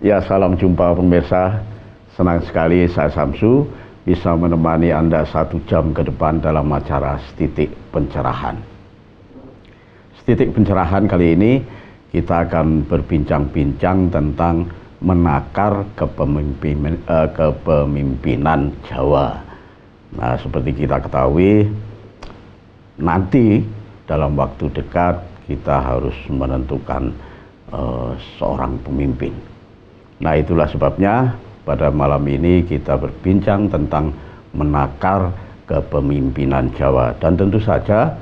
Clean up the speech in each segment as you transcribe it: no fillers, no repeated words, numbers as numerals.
Ya, salam jumpa pemirsa. Senang sekali saya Samsu bisa menemani Anda 1 jam ke depan dalam acara Setitik Pencerahan. Setitik Pencerahan kali ini kita akan berbincang-bincang tentang menakar kepemimpinan Jawa. Nah, seperti kita ketahui, nanti dalam waktu dekat kita harus menentukan seorang pemimpin. Nah, itulah sebabnya pada malam ini kita berbincang tentang menakar kepemimpinan Jawa. Dan tentu saja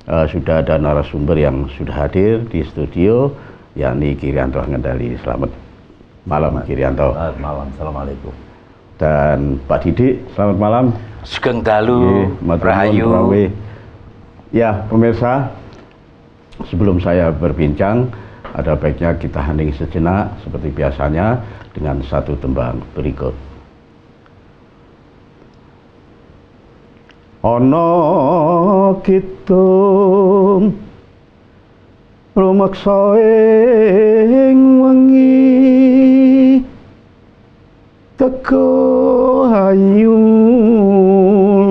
sudah ada narasumber yang sudah hadir di studio, yakni Kirianto Ngendali. Selamat malam, Kirianto. Selamat malam, assalamualaikum. Dan Pak Didik, selamat malam. Sugeng dalu, rahayu. Ya, pemirsa, sebelum saya berbincang, ada baiknya kita hening sejenak seperti biasanya dengan satu tembang berikut. Ono kitung rumeksa ing wengi teko ayu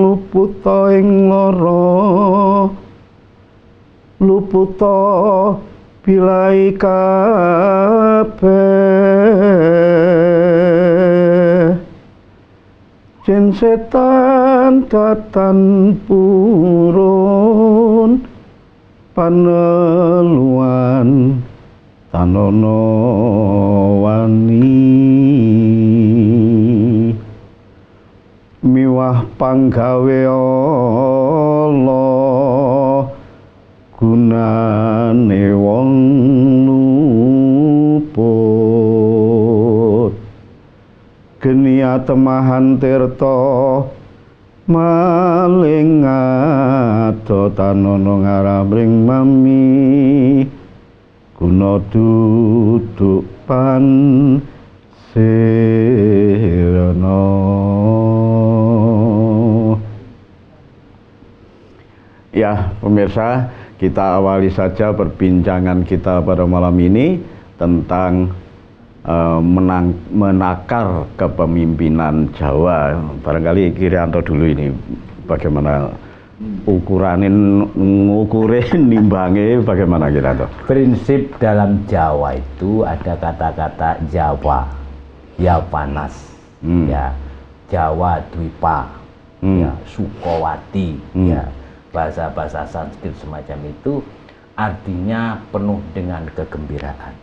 luputa ing lara luputa bilai kabeh jen setan tatan purun paneluan tanono wani miwah panggawe Allah gunane wong luput geni atemahan tirta maling ado tanono ngarabring mami guna duduk pan sirana. Ya, pemirsa, kita awali saja perbincangan kita pada malam ini tentang menakar kepemimpinan Jawa. Barangkali Kirianto dulu ini bagaimana ngukurin nimbangnya bagaimana Kirianto? Prinsip dalam Jawa itu ada kata-kata Jawa, ya panas, ya Jawa Dwipa, ya Sukowati, ya bahasa-bahasa Sanskrit semacam itu artinya penuh dengan kegembiraan.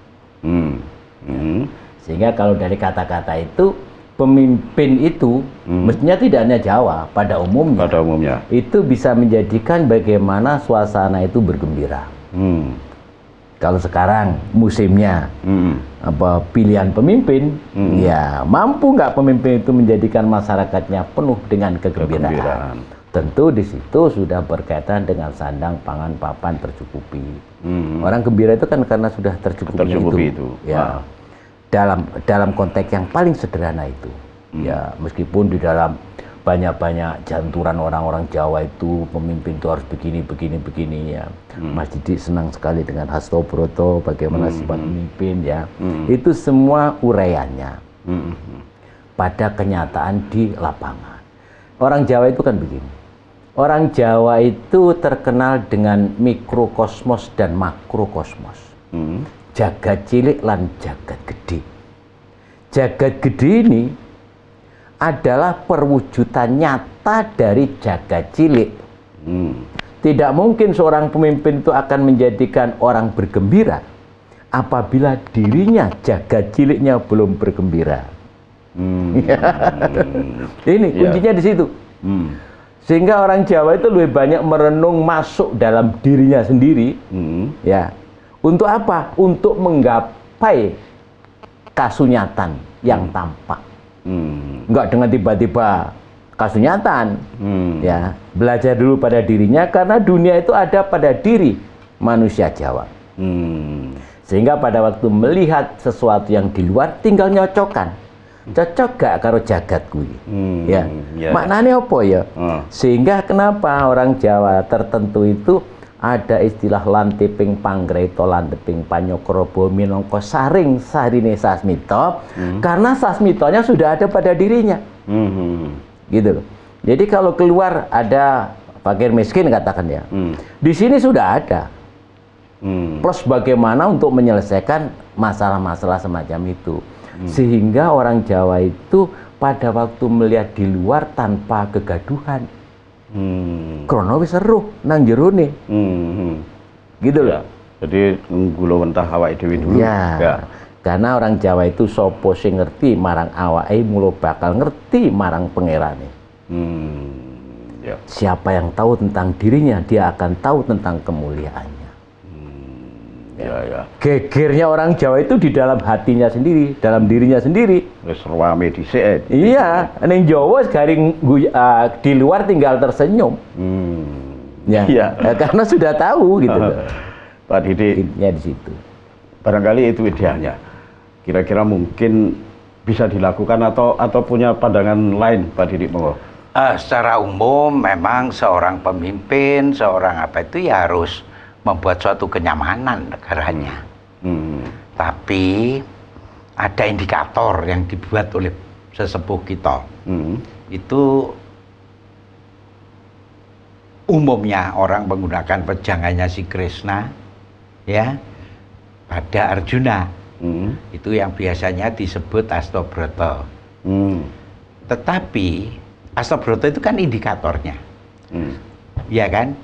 Sehingga kalau dari kata-kata itu pemimpin itu mestinya tidak hanya Jawa, pada umumnya itu bisa menjadikan bagaimana suasana itu bergembira. Kalau sekarang musimnya pilihan pemimpin, ya mampu nggak pemimpin itu menjadikan masyarakatnya penuh dengan kegembiraan. Tentu di situ sudah berkaitan dengan sandang, pangan, papan, tercukupi. Orang gembira itu kan karena sudah tercukupi itu. Ya. Dalam konteks yang paling sederhana itu. Ya, meskipun di dalam banyak-banyak janturan orang-orang Jawa itu pemimpin itu harus begini ya. Mas Didik senang sekali dengan Hasto Broto, bagaimana sifat pemimpin ya. Itu semua uraiannya. Pada kenyataan di lapangan. Orang Jawa itu kan begini. Orang Jawa itu terkenal dengan mikrokosmos dan makrokosmos. Jagat cilik lan jagat gede. Jagat gede ini adalah perwujudan nyata dari jagat cilik. Tidak mungkin seorang pemimpin itu akan menjadikan orang bergembira apabila dirinya jagat ciliknya belum bergembira. Ini kuncinya di situ. Sehingga orang Jawa itu lebih banyak merenung masuk dalam dirinya sendiri, ya. Untuk apa? Untuk menggapai kasunyatan yang tampak. Enggak dengan tiba-tiba kasunyatan, ya. Belajar dulu pada dirinya karena dunia itu ada pada diri manusia Jawa. Sehingga pada waktu melihat sesuatu yang di luar tinggal nyocokkan. Cocok gak karo jagat kuwi? Maknanya apa ya? Sehingga kenapa orang Jawa tertentu itu ada istilah lantiping panggreta lantiping panyokrobo minangka saring sarine sasmita, karena sasmitanya sudah ada pada dirinya. Gitu loh. Jadi kalau keluar ada fakir miskin katakan ya, di sini sudah ada. Plus bagaimana untuk menyelesaikan masalah-masalah semacam itu. Sehingga orang Jawa itu pada waktu melihat di luar tanpa kegaduhan. Krono wis seru nang jerone. Gitu loh. Jadi nggula wentah awake dhewe dulu. Ya. Karena orang Jawa itu sapa sing ngerti marang awake mulo bakal ngerti marang pangerane. Ya. Siapa yang tahu tentang dirinya, dia akan tahu tentang kemuliaannya. Ya. Gegernya orang Jawa itu di dalam hatinya sendiri, dalam dirinya sendiri. Wis rame dhisik. Iya, ning Jawa garing di luar tinggal tersenyum. Ya, karena sudah tahu gitu. Pak Didi, intinya di situ. Barangkali itu idealnya. Kira-kira mungkin bisa dilakukan atau punya pandangan lain, Pak Didi, monggo. Secara umum memang seorang pemimpin, seorang apa itu ya harus membuat suatu kenyamanan negaranya. Tapi ada indikator yang dibuat oleh sesepuh kita. Itu umumnya orang menggunakan pejangannya si Krishna ya pada Arjuna. Itu yang biasanya disebut Astabrata. Tetapi Astabrata itu kan indikatornya. Ya kan,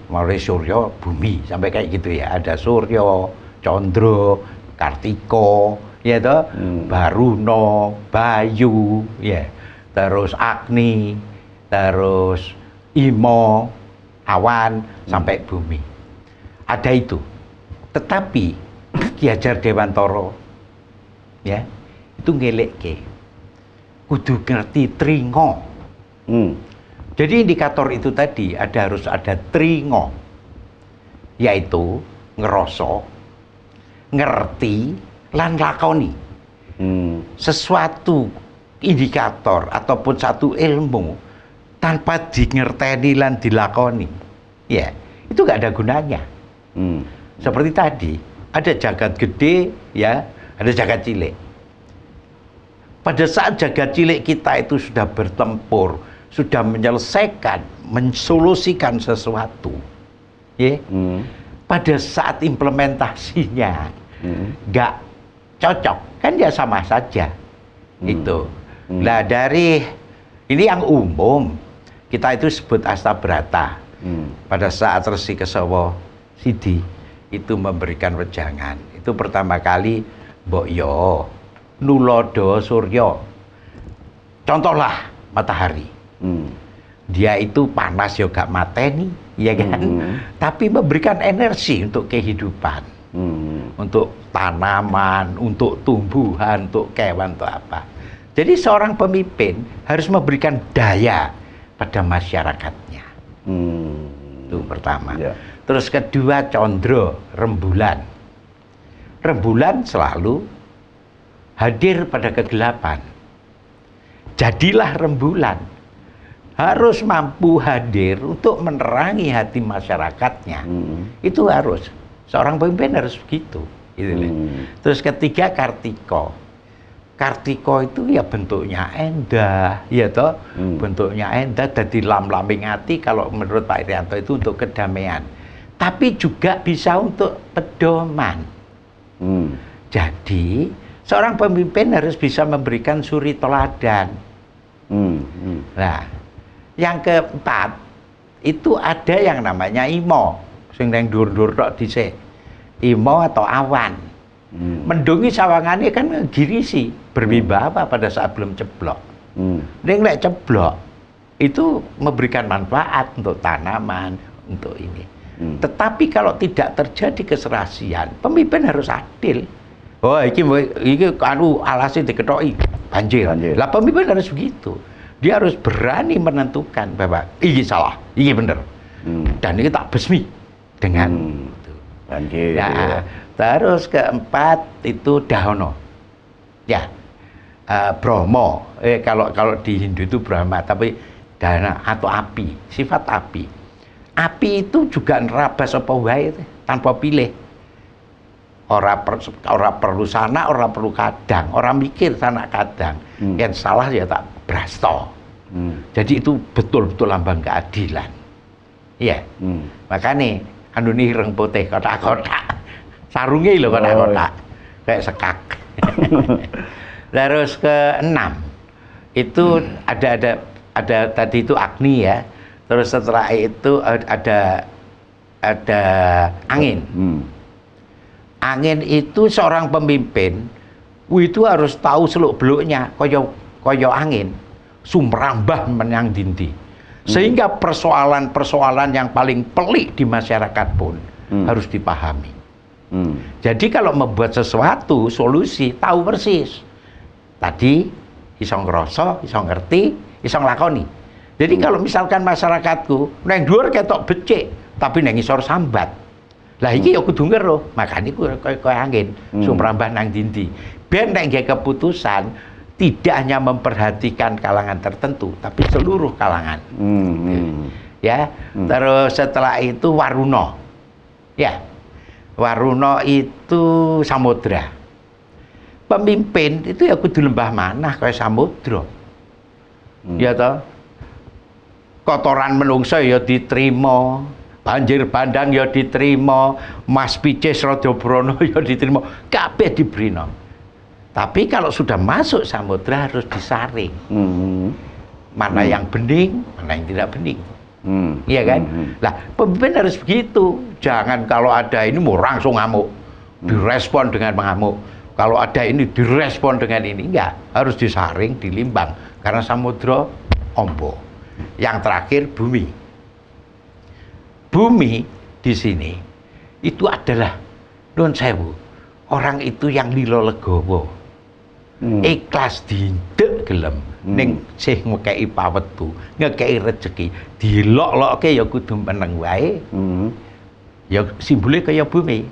mulai Surya, bumi sampai kayak gitu ya. Ada Surya, Candra, Kartika, ya toh, Baruna, Bayu, ya, terus Agni, terus Imo, awan sampai bumi. Ada itu. Tetapi Ki Hajar Dewantara, ya, itu ngelekke, kudu ngerti tringo. Jadi indikator itu tadi harus ada tringo, yaitu ngeroso, ngerti, lan lakoni. Sesuatu indikator ataupun satu ilmu tanpa dingerteni lan dilakoni, ya itu nggak ada gunanya. Seperti tadi ada jagat gede, ya ada jagat cilik. Pada saat jagat cilik kita itu sudah bertempur, sudah menyelesaikan, mensolusikan sesuatu, ya. Pada saat implementasinya nggak cocok, kan ya sama saja. Itu. Nah dari ini yang umum kita itu sebut Astabrata. Pada saat Resi Kesawa Sidi itu memberikan wejangan, itu pertama kali mbok yo nulodo Surya. Contohlah matahari. Dia itu panas ya gak mateni, ya kan? Tapi memberikan energi untuk kehidupan, untuk tanaman, untuk tumbuhan, untuk kewan, untuk apa. Jadi seorang pemimpin harus memberikan daya pada masyarakatnya. Itu pertama. Terus kedua, Candra, rembulan. Rembulan selalu hadir pada kegelapan. Jadilah rembulan. Harus mampu hadir untuk menerangi hati masyarakatnya. Itu harus. Seorang pemimpin harus begitu. Gitu. Terus ketiga, Kartika. Kartika itu ya bentuknya endah, ya toh, bentuknya endah, jadi lam-laming hati kalau menurut Pak Irianto itu untuk kedamaian. Tapi juga bisa untuk pedoman. Jadi seorang pemimpin harus bisa memberikan suri teladan. Nah, yang keempat itu ada yang namanya Imo, sing nang dhuwur-dhuwur tok dhisik. Imo atau awan. Mendungi sawangannya kan girisi, berwibawa pada saat belum ceblok. Ning lek ceblok itu memberikan manfaat untuk tanaman, untuk ini. Tetapi kalau tidak terjadi keserasian, pemimpin harus adil. Oh, iki anu alase diketoki banjir. Lah pemimpin harus begitu. Dia harus berani menentukan bahwa ini salah, ini benar. Dan ini tak besmi dengan banjir. Ya. Terus keempat itu Dahono. Ya. Bromo. Kalau di Hindu itu Brahma, tapi Dana atau api, sifat api. Api itu juga nerabas apa wae tanpa pilih. Ora perlu sana, ora perlu kadang, ora mikir sana kadang. Yang salah ya tak brasto. Jadi itu betul-betul lambang keadilan. Iya. Makanya anu nih ireng putih kotak-kotak. Sarungnya lho kotak-kotak. Kayak sekak. Terus ke-6 itu ada tadi itu Agni ya. Terus setelah itu ada angin. Angin itu seorang pemimpin itu harus tahu seluk-beluknya koyo angin sumrambah menyang dindi. Sehingga persoalan-persoalan yang paling pelik di masyarakat pun harus dipahami. Jadi kalau membuat sesuatu solusi tahu persis. Tadi iso ngrasa, iso ngerti, iso nglakoni. Jadi kalau misalkan masyarakatku neng dhuwur ketok becik, tapi neng isor sambat. Lah iki ya kudu ngero, makane koyo angin sumrambah nang dindi. Ben nek nggih keputusan tidak hanya memperhatikan kalangan tertentu, tapi seluruh kalangan. Ya, terus setelah itu Waruna. Ya. Waruna itu samudra. Pemimpin itu ya kudu lembah manah kaya samudra. Ya toh. Kotoran menungso ya diterima, banjir bandang ya diterima, Mas Picis Radyabrana ya diterima, kabeh dibrina. Tapi kalau sudah masuk samudra harus disaring. Mana yang bening, mana yang tidak bening. Iya kan? Lah, pemimpin harus begitu. Jangan kalau ada ini mau langsung ngamuk, direspon dengan mengamuk. Kalau ada ini direspon dengan ini, enggak. Harus disaring, dilimbang. Karena samudra ombo. Yang terakhir bumi. Bumi di sini itu adalah nuwun sewu. Orang itu yang lilo legowo. Ikhlas diindek gelem ning sih ngekeki pawetu, ngekeki rezeki, dilok-lokke ya kudu meneng wae. Ya simbole kaya bumi.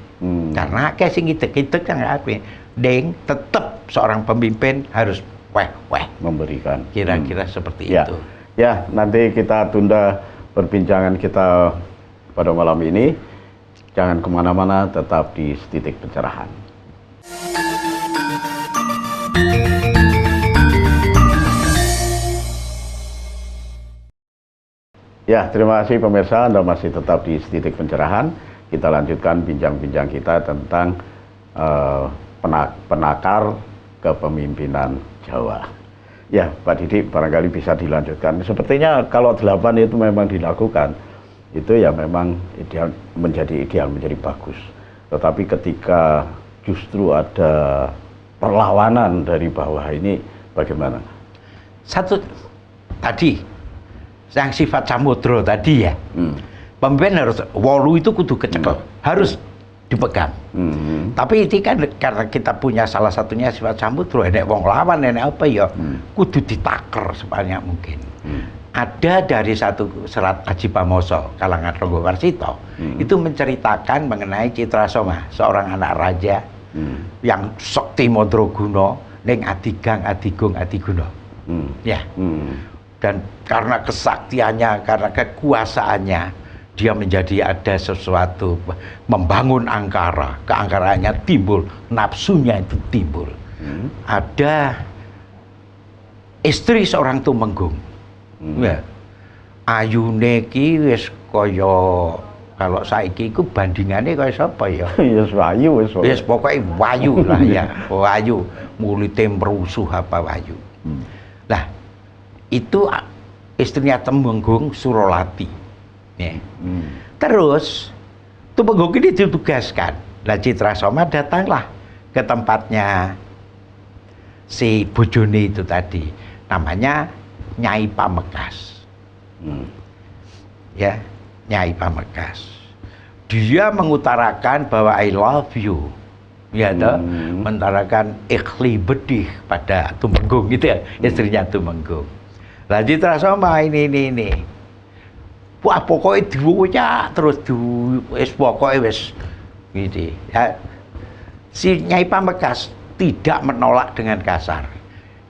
Karena akeh sing idek-idek kan apik. Deng tetap seorang pemimpin harus weh memberikan. Kira-kira seperti ya. itu. Ya, nanti kita tunda perbincangan kita pada malam ini. Jangan kemana-mana, tetap di Setitik Pencerahan. Ya, terima kasih pemirsa, Anda masih tetap di Setitik Pencerahan. Kita lanjutkan bincang-bincang kita tentang penakar kepemimpinan Jawa. Ya, Pak Didik, barangkali bisa dilanjutkan. Sepertinya kalau 8 itu memang dilakukan, itu ya memang ideal, menjadi bagus. Tetapi ketika justru ada perlawanan dari bawah ini, bagaimana? Satu tadi yang sifat samudra tadi ya, pemimpin harus wolu itu kudu kecekel, harus dipegang. Tapi ini kan karena kita punya salah satunya sifat samudra, enek wong lawan, enek apa ya, kudu ditaker sebanyak mungkin. Ada dari satu serat Aji Pamoso kalangan Ronggo Warsito itu menceritakan mengenai Citrasoma, seorang anak raja yang sakti madraguna ning Adigang Adigung Adiguna. Ya. Dan karena kesaktiannya, karena kekuasaannya, dia menjadi ada sesuatu, membangun angkara, keangkaraannya timbul, nafsunya itu timbul. Ada istri seorang Tumenggung. Ya. Ayune ki wis kaya, kalau saiki iku bandingannya kaya sapa ya? Ya wayu wis. Wis pokoke wayu lah ya, wayu, mulite mrusuh apa wayu. Lah, itu istrinya Tumenggung Surolati. Ya. Terus Tumenggung ini ditugaskan. Lah Citrasoma datanglah ke tempatnya si bojone itu tadi, namanya Nyai Pamekas. Ya, Nyai Pamekas. Dia mengutarakan bahwa I love you. Ya toh, mengutarakan ikhli bedih pada Tumenggung gitu ya, istrinya Tumenggung. Lah Citrasoma ini. Wah, pokoknya diwuyak terus wis pokoknya wis gitu. Ya, si Nyai Pamekas tidak menolak dengan kasar.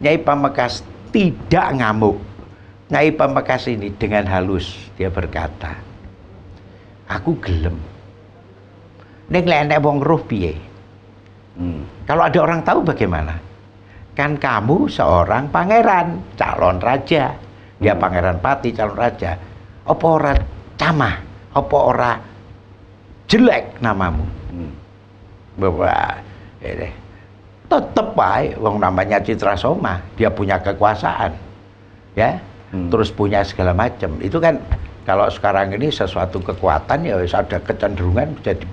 Nyai Pamekas tidak ngamuk. Nyai Pamekas ini dengan halus dia berkata, aku gelem. Nek enek wong roh piye? Kalau ada orang tahu bagaimana? Kan kamu seorang pangeran, calon raja. Dia pangeran pati, calon raja. Apa ora camah? Apa ora jelek namamu? Bahwa tetep baik, wong namanya Citra Soma, dia punya kekuasaan, ya, terus punya segala macam. Itu kan kalau sekarang ini sesuatu kekuatan ya ada kecenderungan jadi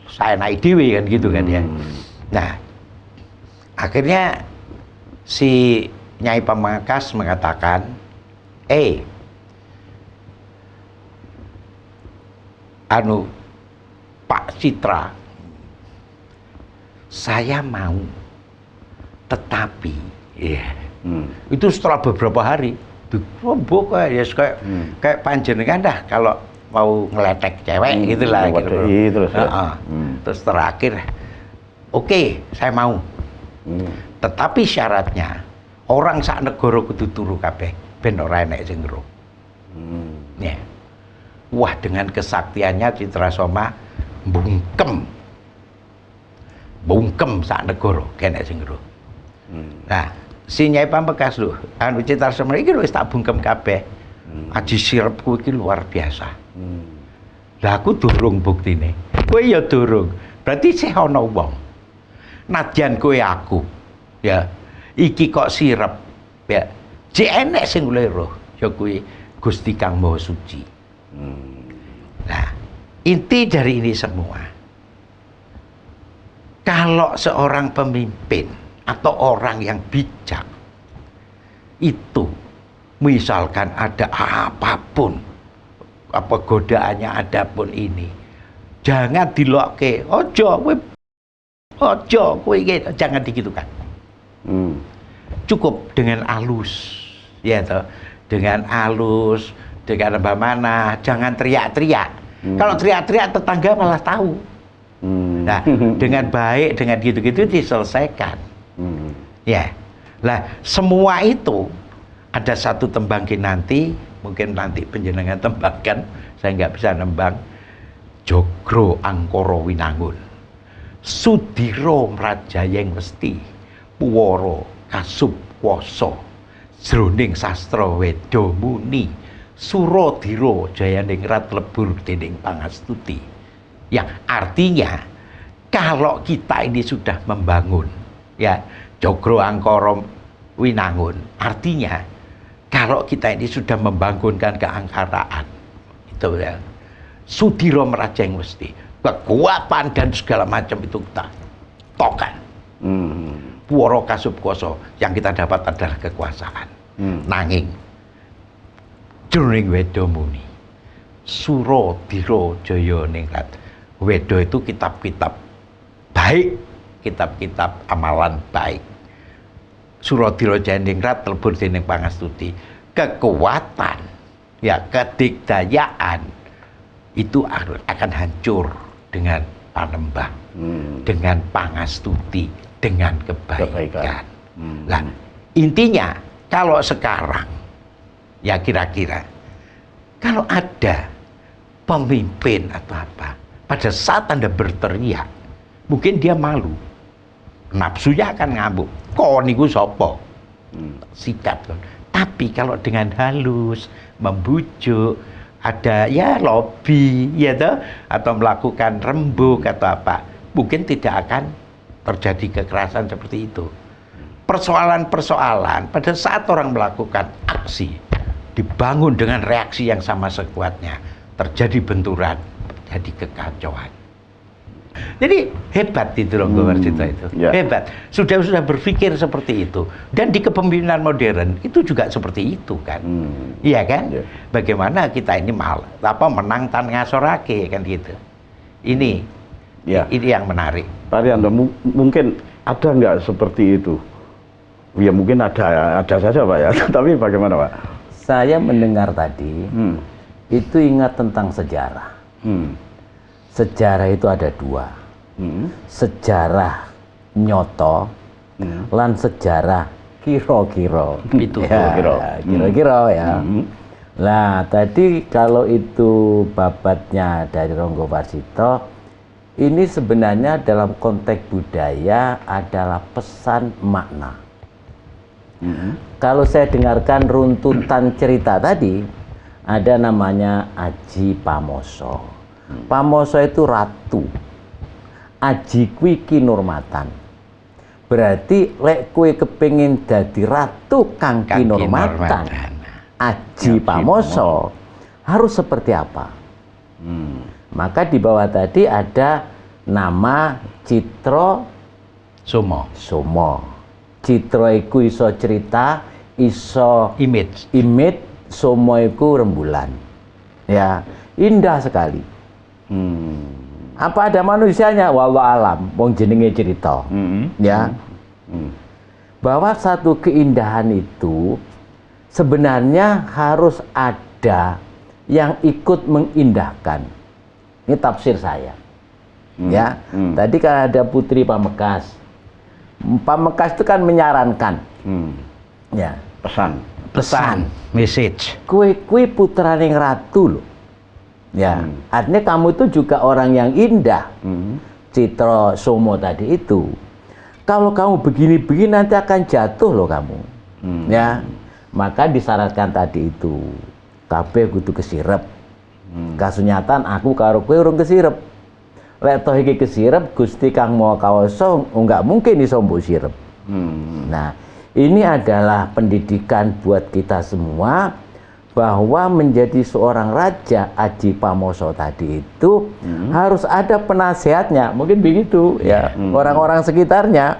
saya naik dewe kan gitu kan ya. Nah, akhirnya si Nyai Pamungkas mengatakan, Pak Citra, saya mau, tetapi itu setelah beberapa hari dirombok kayak panjenengan dah kalau mau ngeletek cewek gitulah gitu. Terus terakhir, oke, saya mau. Tetapi syaratnya orang sak negara kudu turu kabeh ben ora enek sing ngero. Ya. Wah, dengan kesaktiannya Citra Soma bungkem sak negara kene sing ngero. Nah, si Nyai Pamungkas lho, Citra Soma iki wis tak bungkem kabeh. Aji sirepku iki luar biasa. Lah aku durung buktine. Kowe ya durung. Berarti sih ana wong. Nadyan kowe aku, ya. Iki kok sirep, ya. Jek enek sing oleh roh, ya kuwi Gusti Kang Maha Suci. Nah, inti dari ini semua, kalau seorang pemimpin atau orang yang bijak itu misalkan ada apapun, apa godaannya ada pun ini, jangan dilokke, ojo kowe gitu, jangan digitukan. Cukup dengan alus, ya toh, dengan alus, dengan bagaimana, jangan teriak-teriak. Kalau teriak-teriak tetangga malah tahu. Nah, dengan baik, dengan gitu-gitu diselesaikan. Ya, lah semua itu ada satu tembangin nanti, mungkin nanti panjenengan tembangkan, saya nggak bisa nembang. Jogro Angkara Winangun, Sudiro Mrajayeng Mesti, Puwara Kasub Kwasa, jroning sastra Weda Muni, Suradira Jayaning Rat lebur dening pangastuti. Yang artinya kalau kita ini sudah membangun, ya, Jogro Angkara Winangun, artinya kalau kita ini sudah membangunkan keangkaraan, itu ya, Sudiro Mrajayeng Mesti, kekuatan dan segala macam itu kita tokan. Puwara Kasub Kwasa, yang kita dapat adalah kekuasaan. Nanging jroning Weda Muni, Suradira Jayaning Rat. Weda itu kitab-kitab baik, kitab-kitab amalan baik. Suradira Jayaning Rat lebur dening pangastuti. Kekuatan, ya, kedikdayaan itu akan hancur dengan Panembahan, dengan pangastuti, dengan kebaikan. Nah, intinya kalau sekarang, ya kira-kira kalau ada pemimpin atau apa, pada saat Anda berteriak, mungkin dia malu, nafsunya akan ngamuk. Kok niku sapa? Sikat kan. Tapi kalau dengan halus, membujuk, ada ya lobby, ya toh, atau melakukan rembuk atau apa, mungkin tidak akan terjadi kekerasan seperti itu. Persoalan-persoalan pada saat orang melakukan aksi, dibangun dengan reaksi yang sama sekuatnya, terjadi benturan, terjadi kekacauan. Jadi hebat itu loh Warsito itu, hebat. Sudah berpikir seperti itu. Dan di kepemimpinan modern itu juga seperti itu kan, iya kan? Bagaimana kita ini menang tan ngasorake kan gitu. Ini yang menarik. Pak Ariyanto, mungkin ada nggak seperti itu? Ya mungkin ada saja Pak ya. Tapi bagaimana Pak? Saya mendengar tadi itu ingat tentang sejarah. Sejarah itu ada dua, sejarah nyoto, lan sejarah kira-kira. Itu kira-kira ya. Nah, tadi kalau itu babatnya dari Ronggo Warsito, ini sebenarnya dalam konteks budaya adalah pesan makna. Kalau saya dengarkan runtutan cerita tadi, ada namanya Aji Pamoso. Pamoso itu ratu. Aji kuwi Ki Nurmatan. Berarti lek kue kepingin dadi ratu kang Ki Nurmatan, Aji Pamoso harus seperti apa? Maka di bawah tadi ada nama Citro Somo. Citro iku iso cerita, iso Image. Somo iku rembulan. Ya, indah sekali. Apa ada manusianya? Wallahu alam, wong jenenge cerita. Ya. Bahwa satu keindahan itu sebenarnya harus ada yang ikut mengindahkan. Ini tafsir saya. Ya. Tadi kan ada Putri Pamekasan. Pamekasan itu kan menyarankan. Ya, pesan, message. Kue putraning ratu loh. Ya, artinya kamu itu juga orang yang indah. Citro Somo tadi itu. Kalau kamu begini-begini nanti akan jatuh loh kamu. Ya, maka disyaratkan tadi itu. Kabeh kudu kesirep. Kasunyatan aku karo kowe urung kesirep. Lek toh iki kesirep Gusti Kang Maha Kawasa enggak mungkin iso mbok sirep. Nah, ini adalah pendidikan buat kita semua bahwa menjadi seorang raja Aji Pamoso tadi itu harus ada penasehatnya, mungkin begitu ya, orang-orang sekitarnya.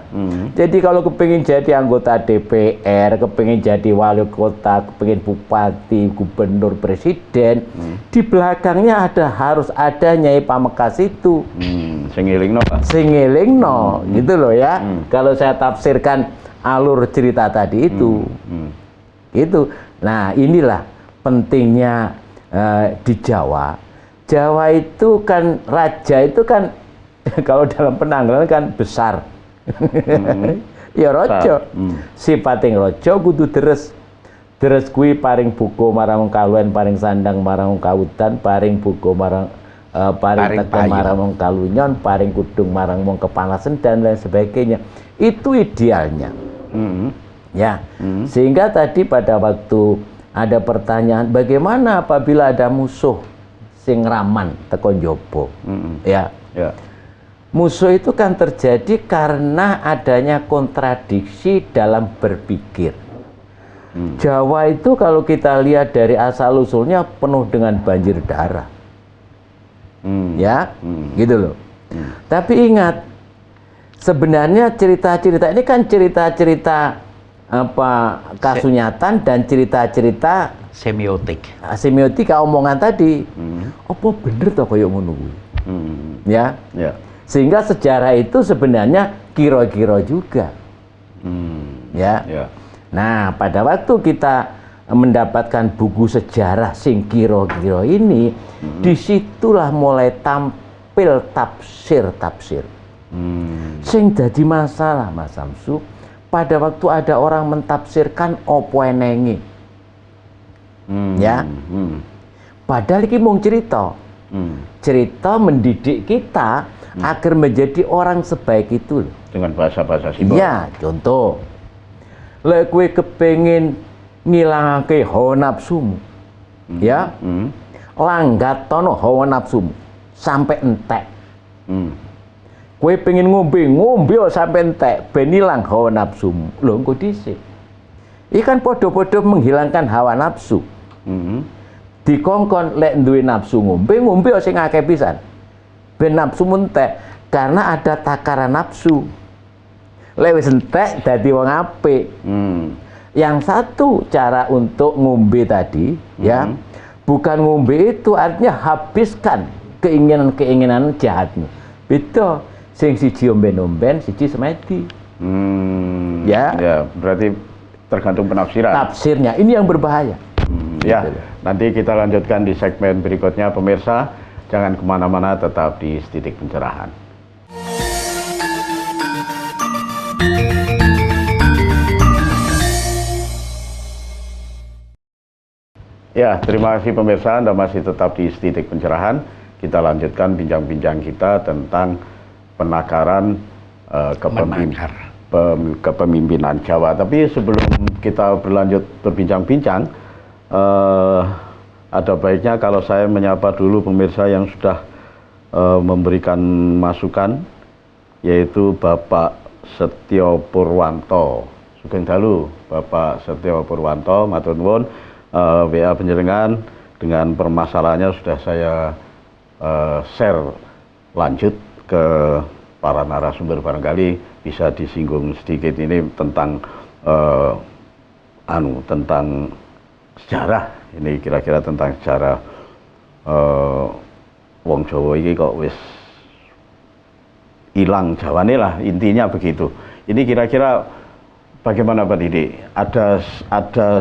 Jadi kalau kepingin jadi anggota DPR, kepingin jadi wali kota, kepingin bupati, gubernur, presiden, di belakangnya harus ada Nyai Pamekasan itu. Singilingno, gitu loh ya. Kalau saya tafsirkan alur cerita tadi itu, itu. Nah, inilah pentingnya di Jawa. Jawa itu kan raja itu kan kalau dalam penanggalan kan besar. Ya rojo. Sipating rojo kudu deres. Deres kuwi paring buku marang wong kaluwen, paring sandang marang wong kawudan, paring buku marang paring tekan marang wong kalunyon, paring kudung marang wong kepanasan dan lain sebagainya. Itu idealnya. Ya. Sehingga tadi pada waktu ada pertanyaan, bagaimana apabila ada musuh sing raman tekon jopo? Ya. Musuh itu kan terjadi karena adanya kontradiksi dalam berpikir. Jawa itu kalau kita lihat dari asal usulnya penuh dengan banjir darah. Ya, gitu loh. Tapi ingat, sebenarnya cerita-cerita ini kan cerita-cerita kasunyatan dan cerita-cerita semiotika omongan tadi. Apa bener toh koyo ngono kuwi? Ya. Sehingga sejarah itu sebenarnya kira-kira juga. Ya. Nah, pada waktu kita mendapatkan buku sejarah sing kira-kira ini, disitulah mulai tampil tafsir-tafsir. Sing jadi masalah Mas Samsu, pada waktu ada orang mentafsirkan opo enenge. Ya. Padahal iki mung cerita. Cerita mendidik kita agar menjadi orang sebaik itu loh. Dengan bahasa-bahasa simbol. Iya, contoh. Lek kowe kepengin ngilangake hawa nafsumu. Ya. Langgatono hawa nafsumu sampai entek. Kowe pengen ngombe sampai entek ben ilang hawa nafsumu. Lho engko dhisik. Iki kan padha-padha menghilangkan hawa nafsu. Dikongkon lek duwe nafsu ngombe sing akeh pisan. Ben nafsu entek karena ada takaran nafsu. Lek wis entek dadi wong apik. Yang satu cara untuk ngombe tadi ya, bukan ngombe itu artinya habiskan keinginan-keinginan jahatmu. Beda. Sing siji omben-omben, siji semedi. Ya, berarti tergantung penafsiran. Tafsirnya ini yang berbahaya. Ya, nanti kita lanjutkan di segmen berikutnya, pemirsa. Jangan kemana-mana, tetap di Titik Pencerahan. Ya, terima kasih pemirsa, Anda masih tetap di Titik Pencerahan. Kita lanjutkan bincang-bincang kita tentang penakaran kepemimpinan Jawa. Tapi sebelum kita berlanjut berbincang-bincang, ada baiknya kalau saya menyapa dulu pemirsa yang sudah memberikan masukan, yaitu Bapak Setyo Purwanto. Sugeng dalu, Bapak Setyo Purwanto, matur nuwun. WA panjenengan dengan permasalahannya sudah saya share lanjut ke para narasumber, barangkali bisa disinggung sedikit ini tentang tentang sejarah. Ini kira-kira tentang sejarah wong Jawa ini kok wis hilang Jawane lah, intinya begitu. Ini kira-kira bagaimana Pak Didi? Ada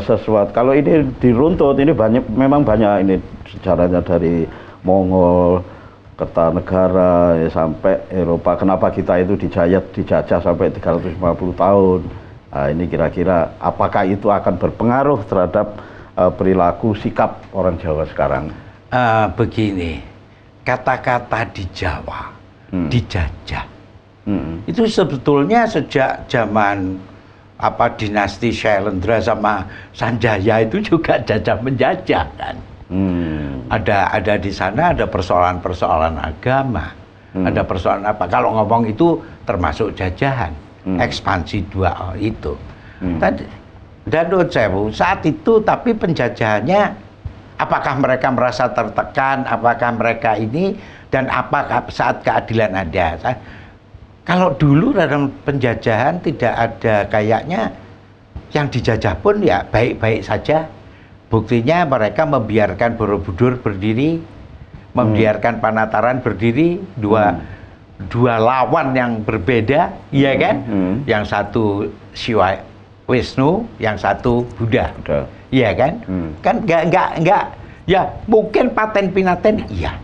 sesuatu, kalau ini diruntut, ini memang banyak ini sejarahnya dari Mongol, Kertanegara sampai Eropa. Kenapa kita itu dijajah sampai 350 tahun? Nah, ini kira-kira apakah itu akan berpengaruh terhadap perilaku sikap orang Jawa sekarang? Begini, kata-kata di Jawa dijajah. Itu sebetulnya sejak zaman dinasti Syailendra sama Sanjaya itu juga jajah menjajah kan. Ada di sana ada persoalan-persoalan agama, ada persoalan apa. Kalau ngomong itu termasuk jajahan, ekspansi dua itu. Dan saat itu tapi penjajahannya, apakah mereka merasa tertekan, apakah mereka ini, dan apakah saat keadilan ada. Kalau dulu dalam penjajahan tidak ada kayaknya, yang dijajah pun ya baik-baik saja. Buktinya mereka membiarkan Borobudur berdiri, membiarkan Panataran berdiri, dua lawan yang berbeda, iya kan? Yang satu Siwa Wisnu, yang satu Buddha, iya kan? Kan enggak, ya mungkin paten pinaten iya.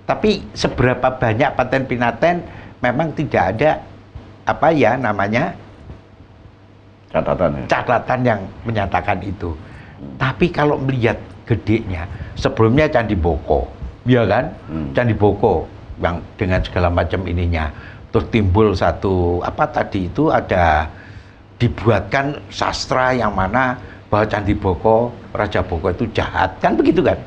Tapi seberapa banyak paten pinaten memang tidak ada catatan yang menyatakan itu. Tapi kalau melihat gedenya, sebelumnya Candi Boko, ya kan? Candi Boko yang dengan segala macam ininya, terus timbul satu ada dibuatkan sastra yang mana bahwa Candi Boko, Raja Boko itu jahat, kan begitu kan?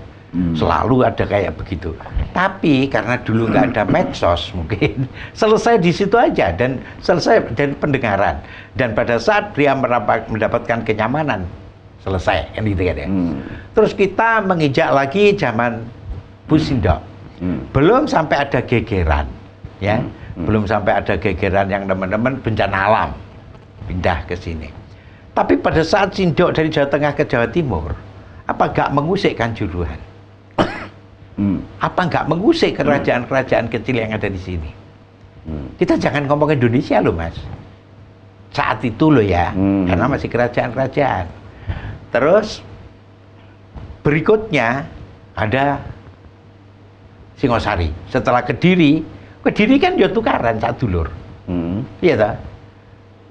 Selalu ada kayak begitu. Tapi karena dulu nggak ada medsos, mungkin selesai di situ aja, dan selesai dari pendengaran. Dan pada saat dia mendapatkan kenyamanan, selesai kan gitu kan ya. Terus kita menginjak lagi zaman Busindok. Belum sampai ada gegeran, ya. Belum sampai ada gegeran yang teman-teman bencana alam pindah ke sini. Tapi pada saat Sindok dari Jawa Tengah ke Jawa Timur, apa nggak mengusik Kanjuruhan? Apa nggak mengusik kerajaan-kerajaan kecil yang ada di sini? Kita jangan ngomong Indonesia loh Mas. Saat itu loh ya, karena masih kerajaan-kerajaan. Terus berikutnya ada Singosari. Setelah Kediri kan ya tukaran sak dulur. Iya toh?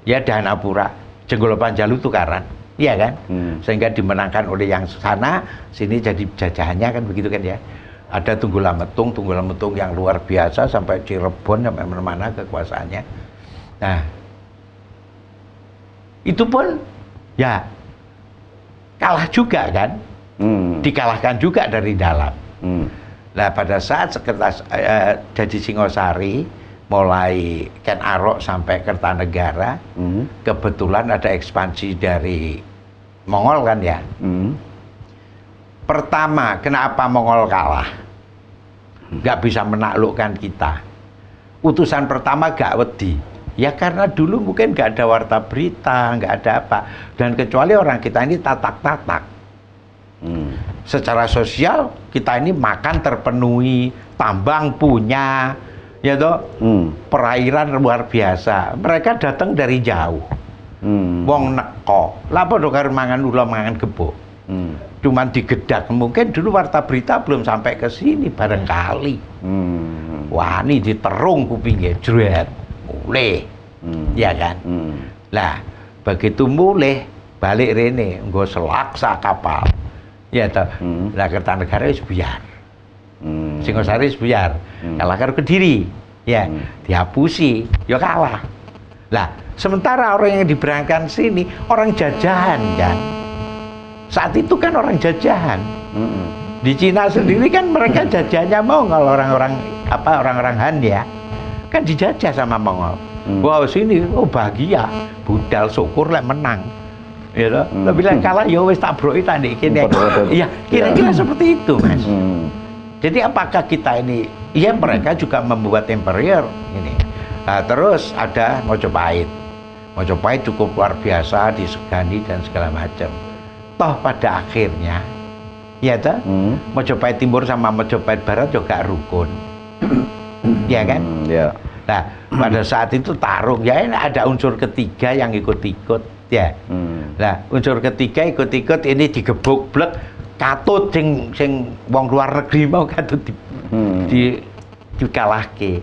Ya Danapura, Jenggolo Panjalu tukaran. Iya kan? Sehingga dimenangkan oleh yang sana, sini jadi jajahannya kan begitu kan ya. Ada Tunggulametung yang luar biasa sampai Cirebon, sampai mana-mana kekuasaannya. Nah, itu pun ya kalah juga kan, dikalahkan juga dari dalam. Nah pada saat jadi Singosari, mulai Ken Arok sampai Kertanegara, kebetulan ada ekspansi dari Mongol kan ya. Pertama, kenapa Mongol kalah? Nggak bisa menaklukkan kita. Utusan pertama gak wedi. Ya karena dulu mungkin nggak ada warta berita, nggak ada apa. Dan kecuali orang kita ini tatak-tatak. Secara sosial kita ini makan terpenuhi, tambang punya, ya toh, perairan luar biasa. Mereka datang dari jauh. Wong neko, lapa do karo mangan ula mangan gebo. Cuman digedak, mungkin dulu warta berita belum sampai ke sini barangkali. Wah, ini diterung kupingnya, jret, mulai, ya kan? Lah, begitu mulai balik rene, nggo selaksa kapal. Ya toh. Lah Kertanegara wis buyar. Singosari wis buyar. Kalah karo Kediri. Ya, dihapusi, ya kalah. Lah, sementara orang yang diberangkatkan sini orang jajahan kan. Saat itu kan orang jajahan. Di Cina sendiri kan mereka jajahannya Mongol, orang-orang Han ya. Kan dijajah sama Mongol. Wah, sini bahagia, budal syukur lah menang. Ya toh. Tapi lah kalah ya wis tabroki ta ndek kene. Iya, kira-kira seperti itu, Mas. Jadi apakah kita ini, ya mereka juga membuat interior ini. Nah, terus ada Mojopahit. Mojopahit cukup luar biasa, disegani dan segala macam. Toh pada akhirnya, ya toh, Mojopahit Timur sama Mojopahit Barat juga rukun. Ya kan? Ya. Nah, pada saat itu tarung, ya ini ada unsur ketiga yang ikut-ikut, ya. Nah, unsur ketiga ikut-ikut ini digebuk blek. Katut sing wong luar negeri mau katut dikalahke,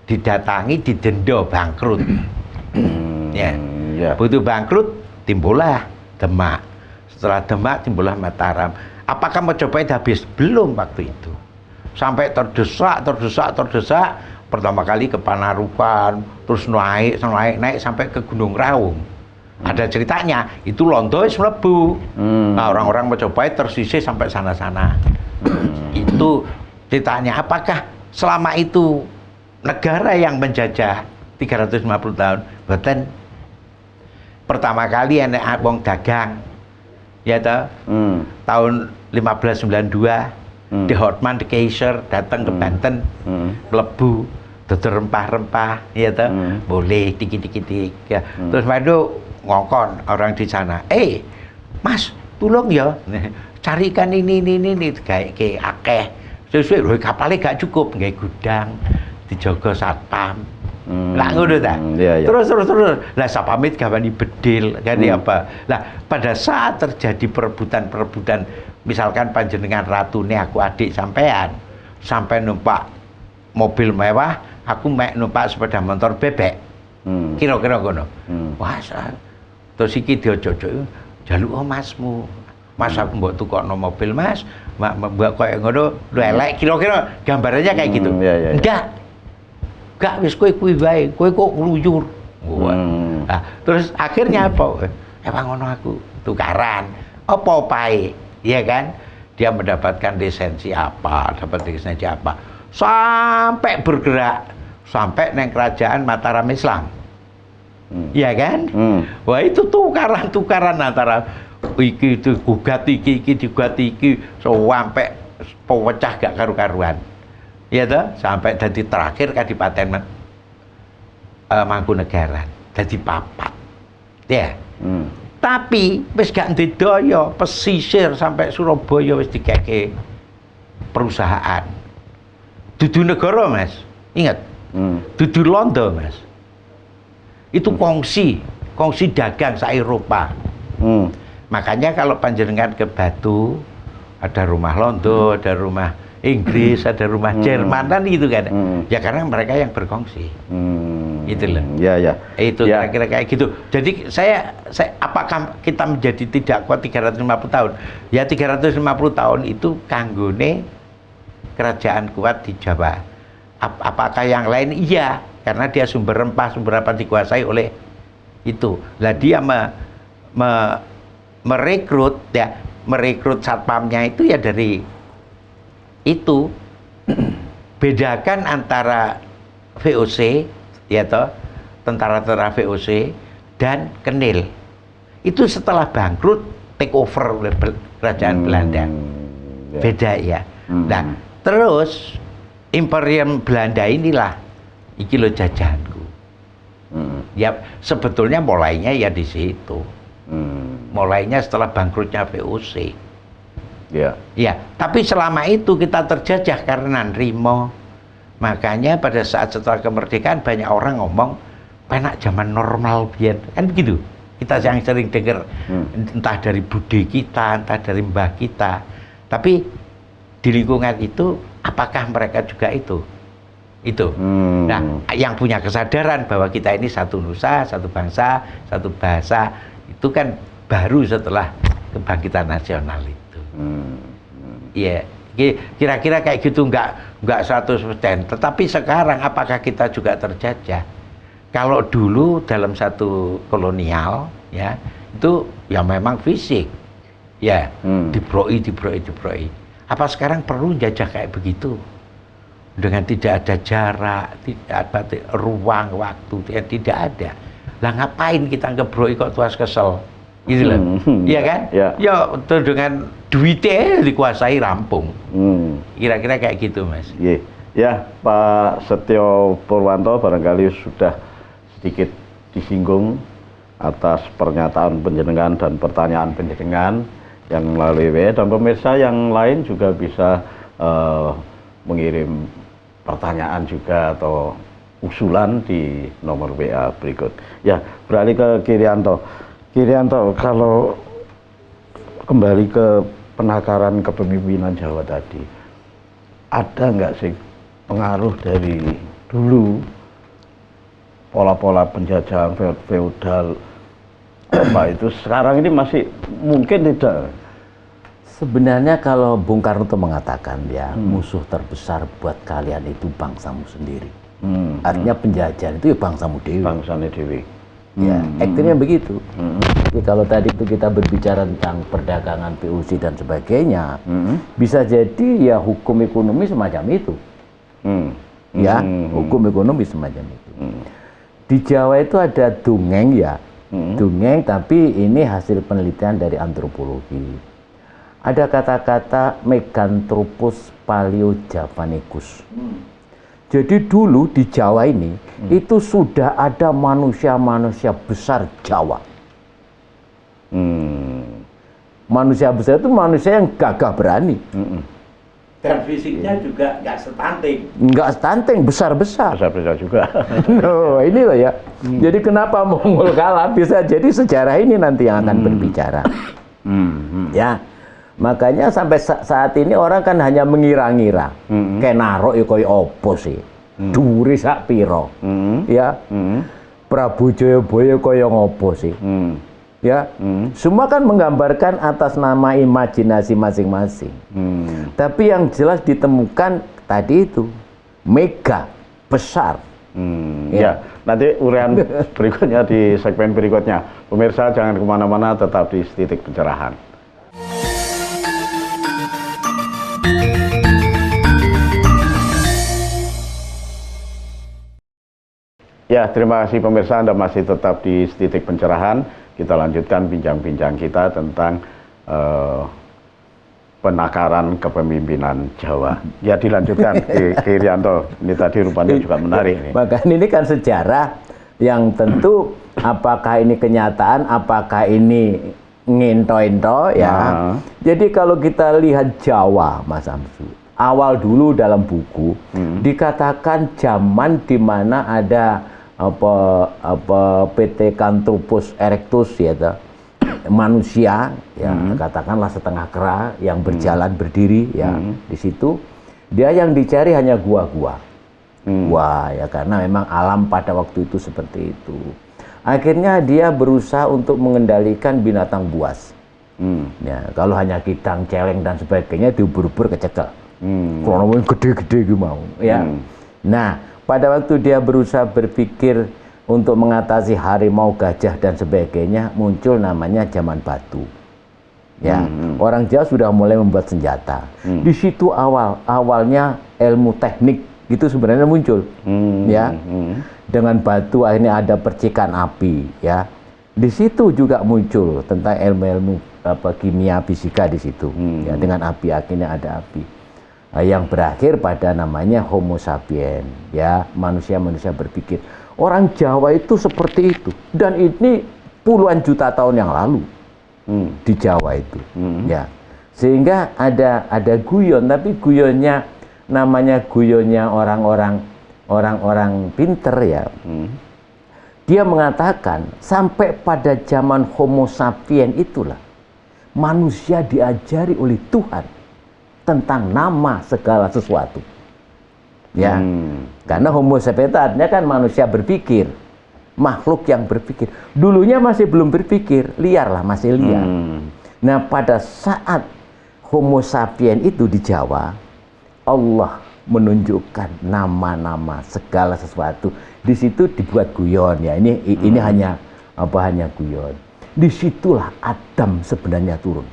didatangi, didenda, bangkrut. Ya. Begitu bangkrut timbullah Demak. Setelah Demak timbullah Mataram. Apakah Mojopahit habis? Belum waktu itu. Sampai terdesak. Pertama kali ke Panarukan, terus naik sampai ke Gunung Raung. Ada ceritanya, itu Londo wis mlebu. Nah, orang-orang Mojopahit tersisih sampai sana-sana. Itu ceritanya. Apakah selama itu negara yang menjajah 350 tahun? Boten. Pertama kali enek wong dagang. Ya toh? Tahun 1592, De Houtman de Keyser datang ke Banten, mlebu dodol rempah-rempah, ya toh? Boleh dikit-dikit ya. Terus madu ngongkon orang di sana, Mas, tolong ya, carikan ini kayak akeh. Sesuai loh, kapalnya gak cukup, nggak gudang, dijogo satpam. Lah ngono ta. Terus. Lah sapamit gawani bedil, gani apa. Lah pada saat terjadi perebutan, misalkan panjenengan ratune aku adik sampean, sampai numpak mobil mewah, aku mek numpak sepeda motor bebek. Kira-kira ngono. Wah, terus iki diojo-ojo jaluk masmu. Mas aku mbok tukokno mobil, Mas. Mbak koyo ngono lu elek kira-kira gambarannya kayak gitu. Enggak wis kowe kuwi wae. Kowe kok ngluyur. Nah, terus akhirnya apa? Emang ngono aku tukaran. Apa pae? Iya kan? Dia mendapatkan lisensi apa, sampai bergerak sampai neng kerajaan Mataram Islam. Ya kan? Wah, itu tukaran antara iki itu gugat iki sampai pecah gak karu-karuan. Ya toh, sampai jadi terakhir Kadipaten Mangkunegaran, jadi papat. Ya. Tapi wis gak ndedaya, pesisir sampai Surabaya wis dikeke perusahaan. Dudu negara, Mas. Ingat. Dudu Londo, Mas. Itu kongsi dagang se-Eropa. Makanya kalau panjenengan ke Batu, ada rumah Londo, ada rumah Inggris, ada rumah Jerman kan gitu kan. Ya karena mereka yang berkongsi. Itu loh. Ya. Itu kira-kira kayak gitu. Jadi saya apakah kita menjadi tidak kuat 350 tahun? Ya 350 tahun itu kanggone kerajaan kuat di Jawa. Apakah yang lain? Iya. Karena dia sumber rempah, sumber apa dikuasai oleh itu. Lah dia merekrut satpamnya itu ya dari itu. Bedakan antara VOC, ya toh, tentara-tentara VOC dan Kenil. Itu setelah bangkrut take over oleh kerajaan Belanda. Beda ya. Nah, terus Imperium Belanda inilah iki lo jajanku. Ya sebetulnya mulainya ya di situ. Mulainya setelah bangkrutnya VOC. Ya, tapi selama itu kita terjajah karena nerimo. Makanya pada saat setelah kemerdekaan banyak orang ngomong penak zaman normal biyen. Kan begitu. Kita yang sering dengar entah dari bude kita, entah dari mbah kita. Tapi di lingkungan itu apakah mereka juga itu? Nah, yang punya kesadaran bahwa kita ini satu nusa, satu bangsa, satu bahasa, itu kan baru setelah kebangkitan nasional itu. Iya, kira-kira kayak gitu, nggak 100%. Tetapi sekarang apakah kita juga terjajah? Kalau dulu dalam satu kolonial, ya itu ya memang fisik, ya dibroi. Apa sekarang perlu jajah kayak begitu? Dengan tidak ada jarak, tidak ada ruang, waktu, tidak ada. Lah ngapain kita ngebroi kok tuas kesel? Gitu loh. Iya kan? Ya dengan duitnya dikuasai rampung. Kira-kira kayak gitu, Mas. Ya, Pak Setyo Purwanto barangkali sudah sedikit disinggung atas pernyataan panjenengan dan pertanyaan panjenengan yang melalui WA, dan pemirsa yang lain juga bisa mengirim pertanyaan juga atau usulan di nomor WA berikut. Ya, beralih ke Kirianto. Kirianto, kalau kembali ke penakaran kepemimpinan Jawa tadi, ada nggak sih pengaruh dari dulu pola-pola penjajahan feodal Pak itu sekarang ini masih mungkin tidak? Sebenarnya kalau Bung Karno itu mengatakan ya, musuh terbesar buat kalian itu bangsamu sendiri. Artinya penjajahan itu ya bangsamu dewi. Bangsanya dewi. Ya, aktingnya begitu. Jadi kalau tadi itu kita berbicara tentang perdagangan POC dan sebagainya, bisa jadi ya hukum ekonomi semacam itu. Ya, hukum ekonomi semacam itu. Di Jawa itu ada dongeng ya, dongeng, tapi ini hasil penelitian dari antropologi. Ada kata-kata Meganthropus paleojavanicus. Jadi dulu di Jawa ini itu sudah ada manusia-manusia besar Jawa. Manusia besar itu manusia yang gagah berani. Dan fisiknya juga nggak stunting. Nggak stunting, besar-besar. Besar-besar juga. No, ini loh ya. Jadi kenapa Mongol kalah? Bisa jadi sejarah ini nanti yang akan berbicara. Ya. Makanya sampai saat ini orang kan hanya mengira-ngira. Kayak narok ya koyo opo sih. Duri sak piro. Ya. Prabu Jayabaya koyo ngopo sih. Ya. Semua kan menggambarkan atas nama imajinasi masing-masing. Tapi yang jelas ditemukan tadi itu mega, besar. Ya, nanti uraian berikutnya di segmen berikutnya. Pemirsa jangan kemana-mana, tetap di Titik Pencerahan. Ya, terima kasih pemirsa, Anda masih tetap di Titik Pencerahan. Kita lanjutkan bincang-bincang kita tentang penakaran kepemimpinan Jawa. Ya, dilanjutkan Kirianto. Ini tadi rupanya juga menarik. Maka ini kan sejarah yang tentu apakah ini kenyataan, apakah ini nginto-into ya. Jadi kalau kita lihat Jawa, Mas Amsu, awal dulu dalam buku dikatakan zaman di mana ada Pithecanthropus erectus ya, manusia ya, katakanlah setengah kera yang berjalan berdiri ya, di situ dia yang dicari hanya gua-gua. Wah ya, karena memang alam pada waktu itu seperti itu. Akhirnya dia berusaha untuk mengendalikan binatang buas. Ya, kalau hanya kidang, celeng dan sebagainya diubur-ubur kecekel. Kalau gede-gede gitu mau ya. Nah, pada waktu dia berusaha berpikir untuk mengatasi harimau, gajah dan sebagainya, muncul namanya zaman batu. Ya, orang Jawa sudah mulai membuat senjata. Di situ awalnya ilmu teknik itu sebenarnya muncul. Ya. Dengan batu akhirnya ada percikan api, ya. Di situ juga muncul tentang ilmu-ilmu kimia, fisika di situ. Ya, dengan api akhirnya ada api. Yang berakhir pada namanya Homo sapiens, ya, manusia-manusia berpikir. Orang Jawa itu seperti itu, dan ini puluhan juta tahun yang lalu di Jawa itu, ya. Sehingga ada guyon, tapi guyonnya namanya guyonnya orang-orang pinter ya. Dia mengatakan sampai pada zaman Homo sapiens itulah manusia diajari oleh Tuhan tentang nama segala sesuatu. Ya. Karena Homo sapiens artinya kan manusia berpikir, makhluk yang berpikir. Dulunya masih belum berpikir, liar lah, masih liar. Nah, pada saat Homo sapien itu di Jawa, Allah menunjukkan nama-nama segala sesuatu. Di situ dibuat guyon ya. Ini hanya guyon. Disitulah Adam sebenarnya turun.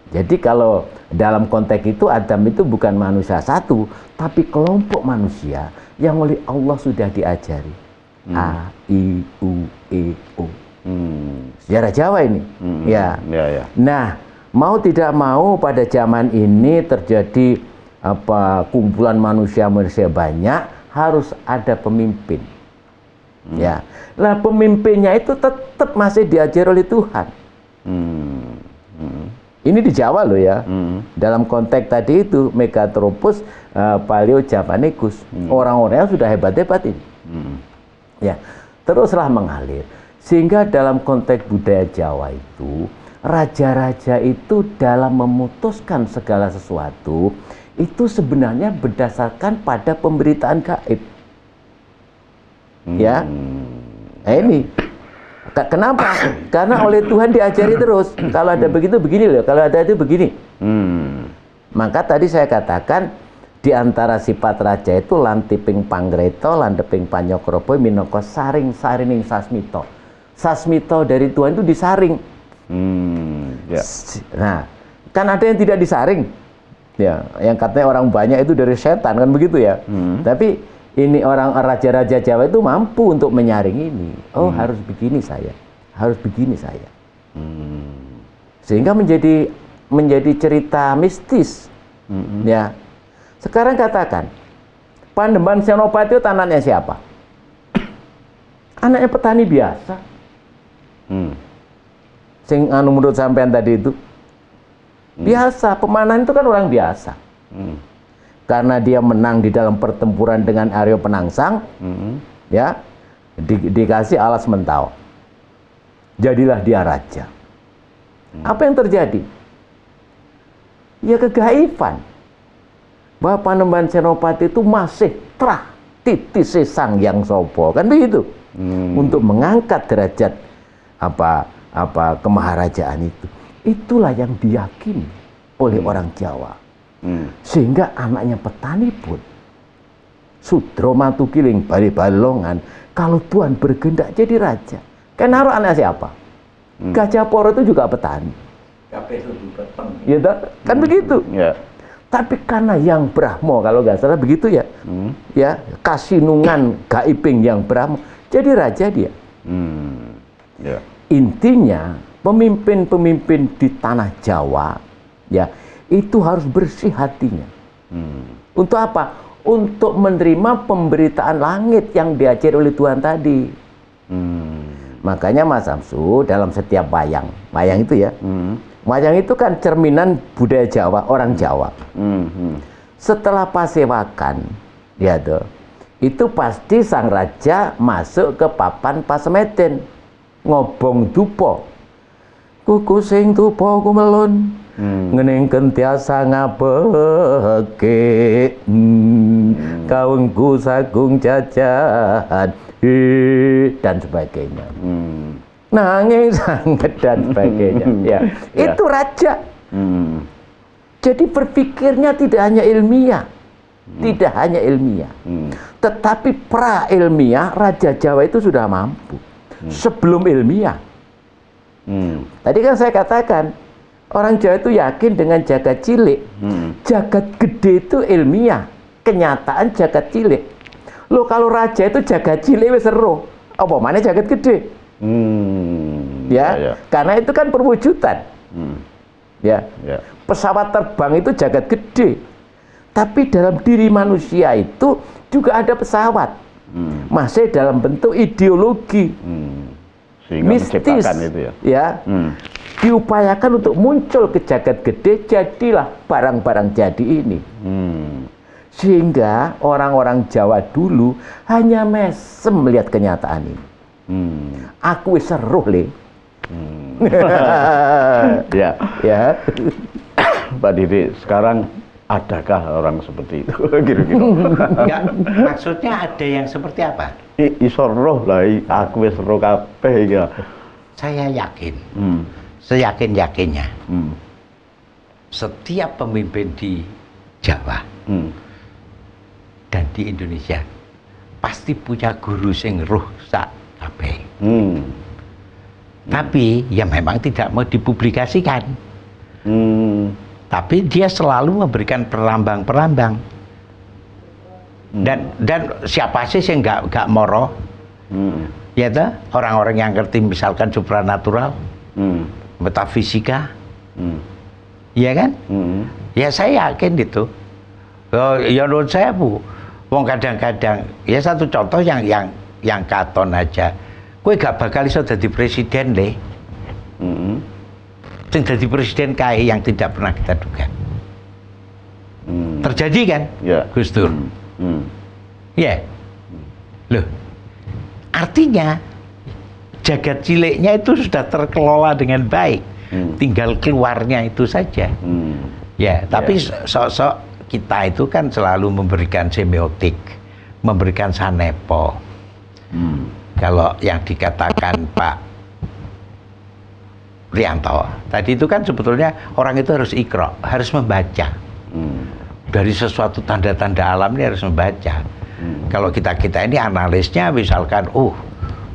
Jadi kalau dalam konteks itu Adam itu bukan manusia satu, tapi kelompok manusia yang oleh Allah sudah diajari. A, I, U, E, O. Sejarah Jawa ini. Ya. Nah, mau tidak mau pada zaman ini terjadi kumpulan manusia banyak, harus ada pemimpin. Ya. Nah, pemimpinnya itu tetap masih diajar oleh Tuhan. Ini di Jawa loh ya. Dalam konteks tadi itu Megatropus Paleojavanicus. Orang-orangnya sudah hebat-hebat ini. Ya, teruslah mengalir. Sehingga dalam konteks budaya Jawa itu, raja-raja itu dalam memutuskan segala sesuatu itu sebenarnya berdasarkan pada pemberitaan gaib. Ya. Nah, ini. Kenapa? Karena oleh Tuhan diajari terus. Kalau ada begitu begini loh, kalau ada itu begini. Maka tadi saya katakan di antara sifat raja itu lantiping panggreto, landeping panyokropo, minoko saring-sarining sasmito. Sasmito dari Tuhan itu disaring. Nah, kan ada yang tidak disaring. Ya, yang katanya orang banyak itu dari setan kan begitu ya. Tapi ini orang raja-raja Jawa itu mampu untuk menyaring ini. Oh, harus begini saya. Harus begini saya. Sehingga menjadi cerita mistis. Ya. Sekarang katakan, Panembahan Senopati itu anaknya siapa? Anaknya petani biasa. Sing menurut sampean tadi itu biasa, pemanah itu kan orang biasa. Karena dia menang di dalam pertempuran dengan Aryo Penangsang, ya, dikasih alas mentau. Jadilah dia raja. Apa yang terjadi? Ya kegaifan. Bahwa Panembahan Senopati itu masih trah titise sang yang sopo, kan begitu. Untuk mengangkat derajat kemaharajaan itu. Itulah yang diyakini oleh orang Jawa. Sehingga anaknya petani pun Sudro Matukiling Bali Balongan, kalau Tuhan berkehendak jadi raja. Kan naruh anak siapa? Gajah Poro itu juga petani. Ya, kan begitu. Tapi karena yang Brahmo, kalau nggak salah begitu ya, ya Kasinungan Gaiping yang Brahmo, jadi raja dia. Intinya pemimpin-pemimpin di tanah Jawa, ya, itu harus bersih hatinya. Untuk apa? Untuk menerima pemberitaan langit yang diajar oleh Tuhan tadi. Makanya Mas Samsu dalam setiap wayang itu ya, wayang itu kan cerminan budaya Jawa, orang Jawa. Setelah pasewakan, ya tuh, itu pasti sang raja masuk ke papan pasemeten, ngobong dupo. Kuku sing dupo kumelon, ngeningken tiasa ngabeke, kaungku sagung jajan, dan sebagainya. Nanging sangat dan sebagainya. Ya, itu raja. Jadi berpikirnya tidak hanya ilmiah, tidak hanya ilmiah, tetapi pra ilmiah. Raja Jawa itu sudah mampu sebelum ilmiah. Tadi kan saya katakan orang Jawa itu yakin dengan jagat cilik. Jagat gede itu ilmiah, kenyataan jagat cilik. Loh, kalau raja itu jagat cilik wis seru, apa mana jagat gede? Ya, karena itu kan perwujudan. Ya, pesawat terbang itu jagat gede, tapi dalam diri manusia itu juga ada pesawat, masih dalam bentuk ideologi, mistis, itu ya, diupayakan untuk muncul ke jagat gede, jadilah barang-barang jadi ini. Sehingga orang-orang Jawa dulu hanya mesem melihat kenyataan ini. Aku seru le. Ya. Pak Didi, sekarang adakah orang seperti itu? Gitu-gitu. Enggak, maksudnya ada yang seperti apa? Iso roh lah, aku wis roh kabeh ya. Saya yakin, seyakin-yakinnya. setiap pemimpin di Jawa dan di Indonesia pasti punya guru sing roh sak kabeh. Tapi ya memang tidak mau dipublikasikan. Tapi dia selalu memberikan perambang-perambang. Dan siapa sih yang nggak moro? Ya toh, orang-orang yang ngerti misalkan supranatural, metafisika, iya kan? Ya saya yakin itu. Ya menurut saya wong kadang-kadang ya satu contoh yang katon aja. Kowe gak bakal iso dadi presiden le. Sing dadi presiden kae yang tidak pernah kita duga. Terjadi kan? Ya. Gus Dur. Ya. Loh. Artinya jagat ciliknya itu sudah terkelola dengan baik. Tinggal keluarnya itu saja. Ya, tapi sosok kita itu kan selalu memberikan semiotik, memberikan sanepo. Kalau yang dikatakan Pak Rianto tadi itu kan sebetulnya orang itu harus ikro, harus membaca. Dari sesuatu tanda-tanda alam ini harus membaca. Kalau kita ini analisnya misalkan,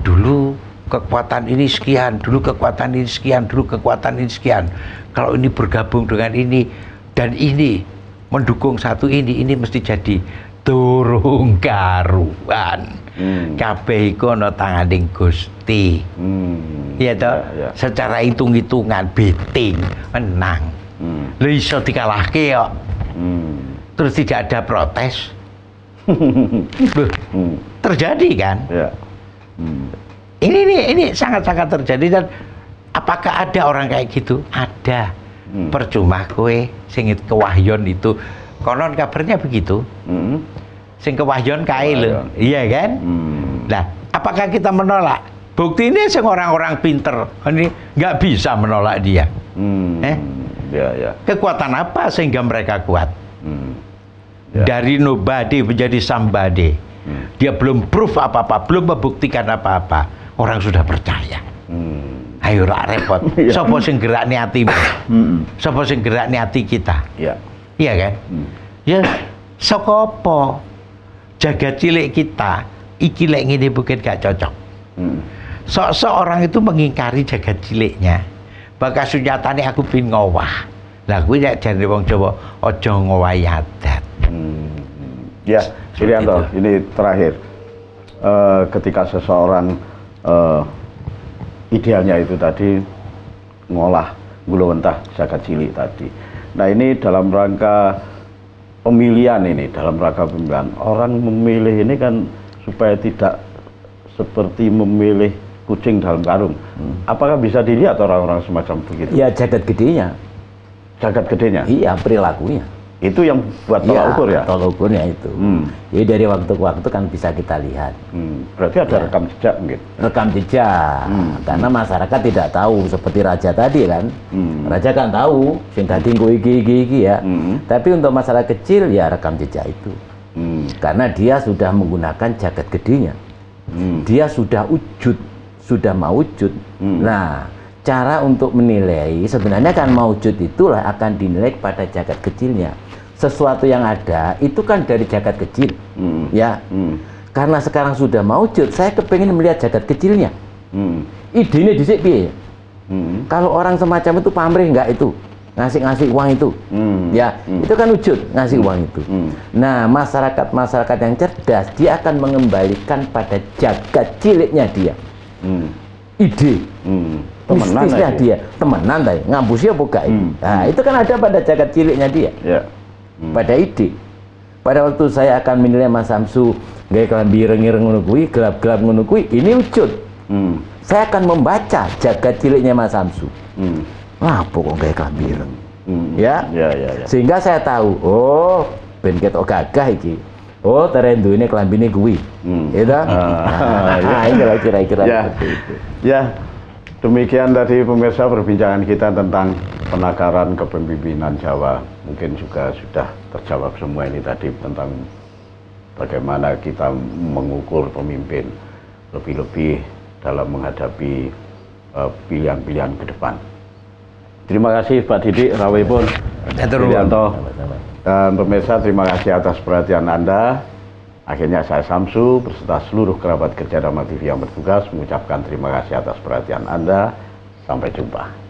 dulu kekuatan ini sekian, dulu kekuatan ini sekian, dulu kekuatan ini sekian. Kalau ini bergabung dengan ini dan ini mendukung satu ini mesti jadi durung karuan. Kabeh iku ana tanganing Gusti. Iya toh? Ya. Secara hitung-hitungan betting menang. Lho iso dikalahke kok. Terus tidak ada protes. Terjadi kan? Ya. Ini sangat-sangat terjadi. Dan apakah ada orang kayak gitu? Ada. Percuma kowe sing kewahyon itu. Konon kabarnya begitu. Sing kewahyon kae lho. Iya kan? Nah, apakah kita menolak? Bukti ini sing orang-orang pinter ini nggak bisa menolak dia. Ya. Kekuatan apa sehingga mereka kuat? Ya. Dari nobody menjadi somebody. Dia belum proof apa-apa, belum membuktikan apa-apa. Orang sudah percaya. Ayo rak repot. Sopo sing gerakne atimu? Sopo sing gerakne ati kita? Iya. Iya kan? Ya saka apa? Jagat cilik kita iki lek ngene bukan gak cocok. Sok-sok orang itu mengingkari jagat ciliknya. Bakal sunyatane aku pin ngowah. Lah kuwi nek jane wong Jawa aja ngowahi adat. Ya, Rianto, ini terakhir. Ketika seseorang idealnya itu tadi ngolah gulawentah jagat cilik tadi. Nah, ini dalam rangka pemilihan orang memilih ini kan supaya tidak seperti memilih kucing dalam karung. Apakah bisa dilihat orang-orang semacam begitu? Ya jagat gedenya. Iya, perilakunya. Itu yang buat tolak ukur ya? Tolak ukurnya itu. Jadi dari waktu ke waktu kan bisa kita lihat. Berarti ada rekam jejak mungkin? Rekam jejak. Karena masyarakat tidak tahu seperti raja tadi kan. Raja kan tahu, sing dadi iki ya. Tapi untuk masyarakat kecil ya rekam jejak itu. Karena dia sudah menggunakan jagat gedenya. Dia sudah maujud. Nah, cara untuk menilai sebenarnya kan maujud itulah akan dinilai pada jagat kecilnya. Sesuatu yang ada itu kan dari jagat kecil, ya. Karena sekarang sudah maujud, saya kepingin melihat jagat kecilnya. Idenya dhisik piye? Kalau orang semacam itu pamrih nggak itu ngasih uang itu, ya itu kan wujud ngasih uang itu. Nah, masyarakat yang cerdas dia akan mengembalikan pada jagat ciliknya dia. Ide. Mistisnya dia temenan tadi ngabusi apa gak itu. Nah, itu kan ada pada jagat ciliknya dia. Pada ide. Pada waktu saya akan menilai Mas Samsu gaya kelambi ireng-ireng ngono kuwi, gelap-gelap ngono kuwi, ini wujud. Saya akan membaca jagat ciliknya Mas Samsu. Wah, pokok gaya kelambi ireng. Ya. Sehingga saya tahu, oh, ben ketok gagah iki. Oh, terendu ini kelambine kuwi. Gitu. Ini kira-kira seperti itu. Ya. Demikian tadi pemirsa perbincangan kita tentang penakaran kepemimpinan Jawa. Mungkin juga sudah terjawab semua ini tadi tentang bagaimana kita mengukur pemimpin lebih-lebih dalam menghadapi pilihan-pilihan ke depan. Terima kasih Pak Didik rawuhipun. Yulianto. Dan pemirsa, terima kasih atas perhatian Anda. Akhirnya saya Samsu beserta seluruh kerabat kerja Dharma TV yang bertugas mengucapkan terima kasih atas perhatian Anda. Sampai jumpa.